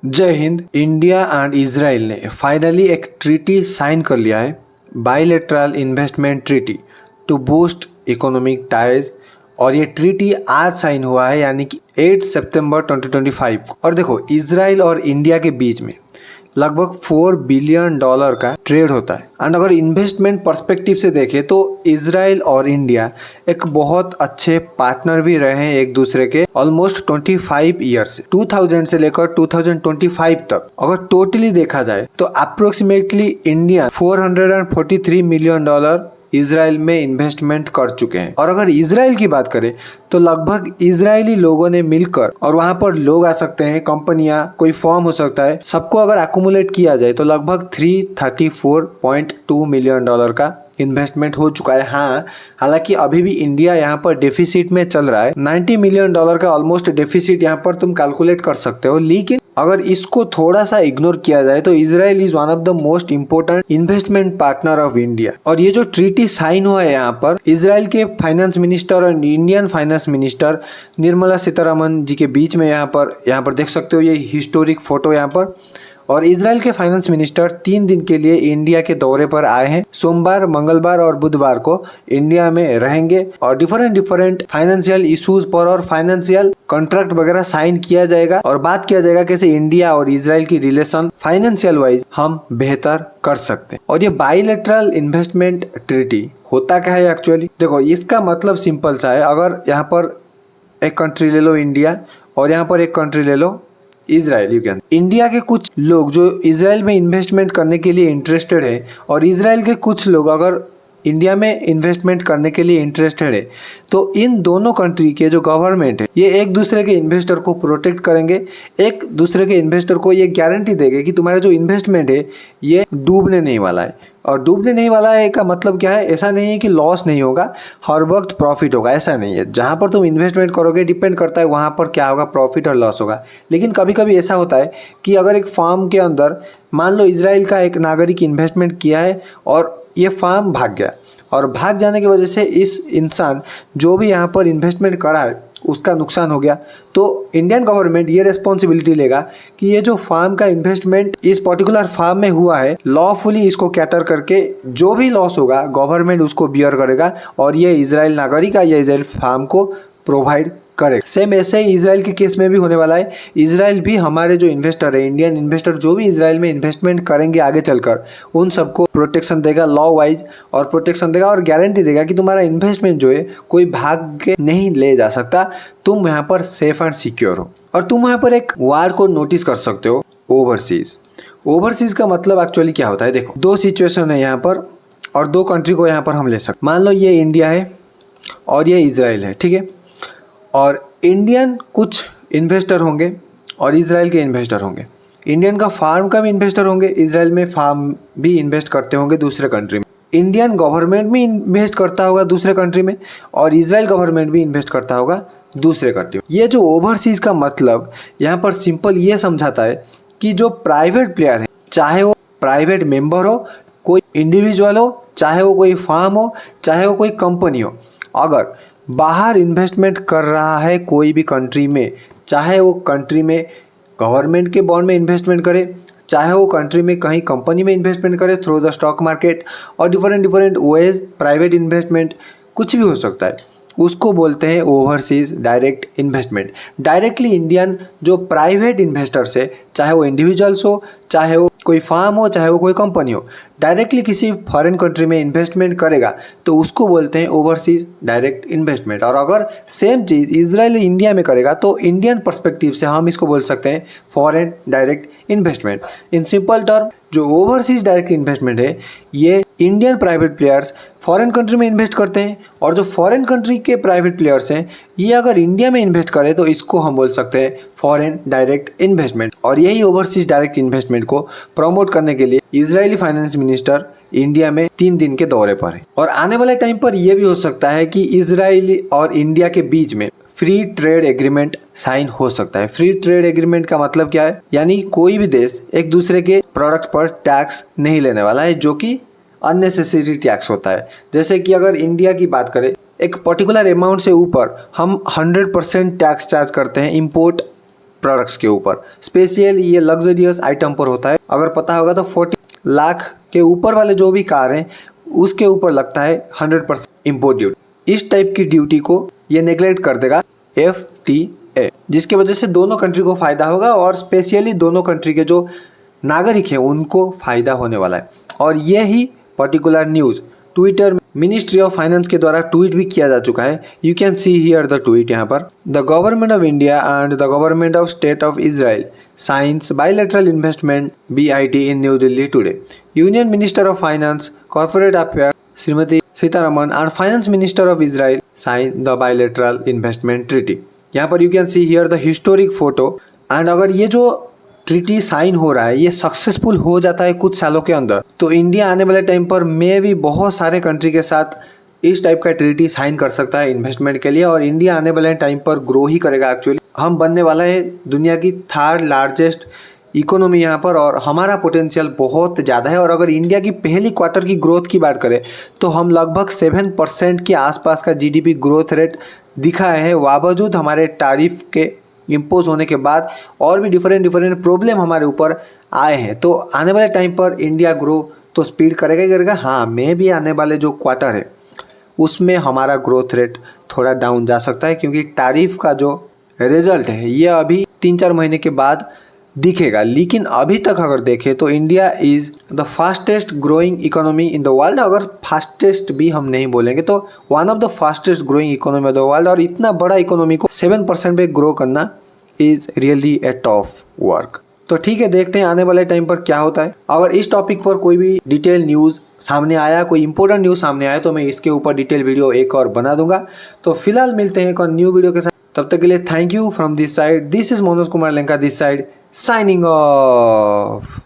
जय हिंद। India and Israel ने फाइनली एक ट्रीटी साइन कर लिया है, bilateral investment treaty to boost economic ties. और ये ट्रीटी आज साइन हुआ है, यानी कि 8 सितंबर 2025। और देखो, इजराइल और इंडिया के बीच में लगभग $4 बिलियन का ट्रेड होता है। एंड अगर इन्वेस्टमेंट पर्सपेक्टिव से देखें तो इजराइल और इंडिया एक बहुत अच्छे पार्टनर भी रहे हैं एक दूसरे के ऑलमोस्ट 25 ईयर से, 2000 से लेकर 2025 तक। अगर टोटली देखा जाए तो अप्रोक्सीमेटली इंडिया $443 मिलियन इजराइल में इन्वेस्टमेंट कर चुके हैं। और अगर इजराइल की बात करें तो लगभग इजरायली लोगों ने मिलकर, और वहां पर लोग आ सकते हैं, कंपनियां, कोई फॉर्म हो सकता है, सबको अगर एक्युमुलेट किया जाए तो लगभग $334.2 मिलियन का इन्वेस्टमेंट हो चुका है। हाँ, हालांकि अभी भी इंडिया यहाँ पर डेफिसिट में चल रहा है, $90 मिलियन का ऑलमोस्ट डेफिसिट यहाँ पर तुम कैलकुलेट कर सकते हो। लेकिन अगर इसको थोड़ा सा इग्नोर किया जाए तो Israel is one of the most important investment partner of India. और ये जो ट्रीटी साइन हुआ है यहाँ पर इजराइल के फाइनेंस मिनिस्टर और Indian finance minister Nirmala Sitharaman ji के बीच में, यहाँ पर देख सकते हो ये हिस्टोरिक फोटो यहाँ पर। और इजराइल के फाइनेंस मिनिस्टर 3 दिन के लिए इंडिया के दौरे पर आए हैं। सोमवार, मंगलवार और बुधवार को इंडिया में रहेंगे और डिफरेंट फाइनेंशियल इश्यूज पर और फाइनेंशियल कॉन्ट्रैक्ट वगैरह साइन किया जाएगा और बात किया जाएगा कैसे इंडिया और इजराइल की रिलेशन फाइनेंशियल वाइज हम बेहतर कर सकते हैं। और ये बाइलेटरल इन्वेस्टमेंट ट्रीटी होता क्या है एक्चुअली? देखो, इसका मतलब सिंपल सा है। अगर यहाँ पर एक कंट्री ले लो इंडिया और यहाँ पर एक कंट्री ले लो इजराइल, यू कैन। इंडिया के कुछ लोग जो इजराइल में इन्वेस्टमेंट करने के लिए इंटरेस्टेड है और इजराइल के कुछ लोग अगर इंडिया में इन्वेस्टमेंट करने के लिए इंटरेस्टेड है, तो इन दोनों कंट्री के जो गवर्नमेंट है ये एक दूसरे के इन्वेस्टर को प्रोटेक्ट करेंगे, एक दूसरे के इन्वेस्टर को ये गारंटी देंगे कि तुम्हारा जो इन्वेस्टमेंट है ये डूबने नहीं वाला है। और डूबने नहीं वाला है का मतलब क्या है? ऐसा नहीं है कि लॉस नहीं होगा, हर वक्त प्रॉफिट होगा, ऐसा नहीं है। जहाँ पर तुम इन्वेस्टमेंट करोगे डिपेंड करता है वहाँ पर क्या होगा, प्रॉफिट और लॉस होगा। लेकिन कभी कभी ऐसा होता है कि अगर एक फार्म के अंदर मान लो इजराइल का एक नागरिक इन्वेस्टमेंट किया है और ये फार्म भाग गया, और भाग जाने की वजह से इस इंसान जो भी यहाँ पर इन्वेस्टमेंट करा है उसका नुकसान हो गया, तो इंडियन गवर्नमेंट ये रिस्पॉन्सिबिलिटी लेगा कि ये जो फार्म का इन्वेस्टमेंट इस पर्टिकुलर फार्म में हुआ है लॉफुली इसको कैटर करके जो भी लॉस होगा गवर्नमेंट उसको बियर करेगा और ये इजराइल नागरिक या इजराइल फार्म को प्रोवाइड करेक्ट। सेम ऐसे ही इजराइल के केस में भी होने वाला है। इजराइल भी हमारे जो इन्वेस्टर है, इंडियन इन्वेस्टर जो भी इजराइल में इन्वेस्टमेंट करेंगे आगे चलकर, उन सबको प्रोटेक्शन देगा लॉ वाइज, और प्रोटेक्शन देगा और गारंटी देगा कि तुम्हारा इन्वेस्टमेंट जो है कोई भाग के नहीं ले जा सकता, तुम यहाँ पर सेफ एंड सिक्योर हो। और तुम यहाँ पर एक वर्ड को नोटिस कर सकते हो, ओवरसीज। ओवरसीज का मतलब एक्चुअली क्या होता है? देखो, 2 सिचुएशन है यहाँ पर और 2 कंट्री को यहाँ पर हम ले सकते। मान लो ये इंडिया है और ये इजराइल है, ठीक है। और इंडियन कुछ इन्वेस्टर होंगे और इजराइल के इन्वेस्टर होंगे। इंडियन का फार्म का भी इन्वेस्टर होंगे, इजराइल में फार्म भी इन्वेस्ट करते होंगे दूसरे कंट्री में। इंडियन गवर्नमेंट भी इन्वेस्ट करता होगा दूसरे कंट्री में और इजराइल गवर्नमेंट भी इन्वेस्ट करता होगा दूसरे कंट्री में। ये जो ओवरसीज का मतलब यहाँ पर सिंपल ये समझाता है कि जो प्राइवेट प्लेयर है, चाहे वो प्राइवेट मेंबर हो, कोई इंडिविजुअल हो, चाहे वो कोई फार्म हो, चाहे वो कोई कंपनी हो, अगर बाहर इन्वेस्टमेंट कर रहा है कोई भी कंट्री में, चाहे वो कंट्री में गवर्नमेंट के बॉन्ड में इन्वेस्टमेंट करे, चाहे वो कंट्री में कहीं कंपनी में इन्वेस्टमेंट करे थ्रू द स्टॉक मार्केट और डिफरेंट वेज, प्राइवेट इन्वेस्टमेंट कुछ भी हो सकता है, उसको बोलते हैं overseas direct investment. Directly Indian जो प्राइवेट इन्वेस्टर्स है, चाहे वो इंडिविजुअल्स हो, चाहे वो कोई फार्म हो, चाहे वो कोई कंपनी हो, डायरेक्टली किसी फॉरेन कंट्री में इन्वेस्टमेंट करेगा तो उसको बोलते हैं ओवरसीज डायरेक्ट इन्वेस्टमेंट। और अगर सेम चीज़ इजराइल इंडिया में करेगा तो इंडियन पर्सपेक्टिव से हम इसको बोल सकते हैं foreign direct investment. In simple term, जो ओवरसीज डायरेक्ट इन्वेस्टमेंट है ये Indian private players foreign country में इन्वेस्ट करते हैं, और जो फॉरेन कंट्री के प्राइवेट प्लेयर्स हैं ये अगर इंडिया में इन्वेस्ट करें तो इसको हम बोल सकते हैं फॉरेन डायरेक्ट इन्वेस्टमेंट। और यही ओवरसीज डायरेक्ट इन्वेस्टमेंट को प्रमोट करने के लिए इजरायली फाइनेंस मिनिस्टर इंडिया में 3 दिन के दौरे पर है। और आने वाले टाइम पर यह भी हो सकता है कि इजराइल और इंडिया के बीच में फ्री ट्रेड एग्रीमेंट साइन हो सकता है। फ्री ट्रेड एग्रीमेंट का मतलब क्या है? यानी कोई भी देश एक दूसरे के प्रोडक्ट पर टैक्स नहीं लेने वाला है, जो कि अननेसेसरी टैक्स होता है। जैसे कि अगर इंडिया की बात करें, एक पर्टिकुलर अमाउंट से ऊपर हम 100% टैक्स चार्ज करते हैं इम्पोर्ट प्रोडक्ट्स के ऊपर, स्पेशली ये लग्जरियस आइटम पर होता है। अगर पता होगा तो 40 लाख के ऊपर वाले जो भी कार हैं उसके ऊपर लगता है 100% इम्पोर्ट ड्यूटी। इस टाइप की ड्यूटी को ये नेग्लेक्ट कर देगा FTA, जिसके वजह से दोनों कंट्री को फायदा होगा और स्पेशली दोनों कंट्री के जो नागरिक हैं उनको फायदा होने वाला है। और ये ही पर्टिकुलर न्यूज़ ट्विटर में मिनिस्ट्री ऑफ फाइनेंस के द्वारा ट्वीट भी किया जा चुका है। You can see here the tweet यहाँ पर। The government of India and the government of state of Israel signs bilateral investment BIT in new Delhi today. Union minister of finance corporate affair Shrimati Sitharaman and finance minister of Israel sign the bilateral investment treaty. यहाँ पर you can see here the historic photo. And अगर ये जो treaty sign हो रहा है ये successful हो जाता है कुछ सालों के अंदर, तो इंडिया आने वाले टाइम पर मे भी बहुत सारे कंट्री के साथ इस टाइप का ट्रीटी साइन कर सकता है इन्वेस्टमेंट के लिए। और इंडिया आने वाले टाइम पर ग्रो ही करेगा। एक्चुअली हम बनने वाला है दुनिया की 3rd लार्जेस्ट इकोनॉमी यहाँ पर, और हमारा पोटेंशियल बहुत ज़्यादा है। और अगर इंडिया की पहली क्वार्टर की ग्रोथ की बात करें तो हम लगभग 7% के आसपास का GDP ग्रोथ रेट दिखाए हैं, बावजूद हमारे टैरिफ के इम्पोज होने के बाद और भी डिफरेंट प्रॉब्लम हमारे ऊपर आए हैं। तो आने वाले टाइम पर इंडिया ग्रो तो स्पीड करेगा ही करेगा। हाँ, मे भी आने वाले जो क्वार्टर है उसमें हमारा ग्रोथ रेट थोड़ा डाउन जा सकता है, क्योंकि टैरिफ का जो रिजल्ट है ये अभी 3-4 महीने के बाद दिखेगा। लेकिन अभी तक अगर देखें तो India is the fastest growing economy in the world. अगर फास्टेस्ट भी हम नहीं बोलेंगे तो one of the fastest growing economy of the world. और इतना बड़ा इकोनॉमी को 7% पे ग्रो करना is really a tough work. तो ठीक है, देखते हैं आने वाले टाइम पर क्या होता है। अगर इस टॉपिक पर कोई भी डिटेल न्यूज़ सामने आया, कोई इंपॉर्टेंट न्यूज़ सामने आया, तो मैं इसके ऊपर डिटेल वीडियो एक और बना दूंगा। तो फिलहाल मिलते हैं एक और न्यू वीडियो के साथ। तब तक के लिए thank you from this side. This is Manoj Kumar Lenka this side, signing off.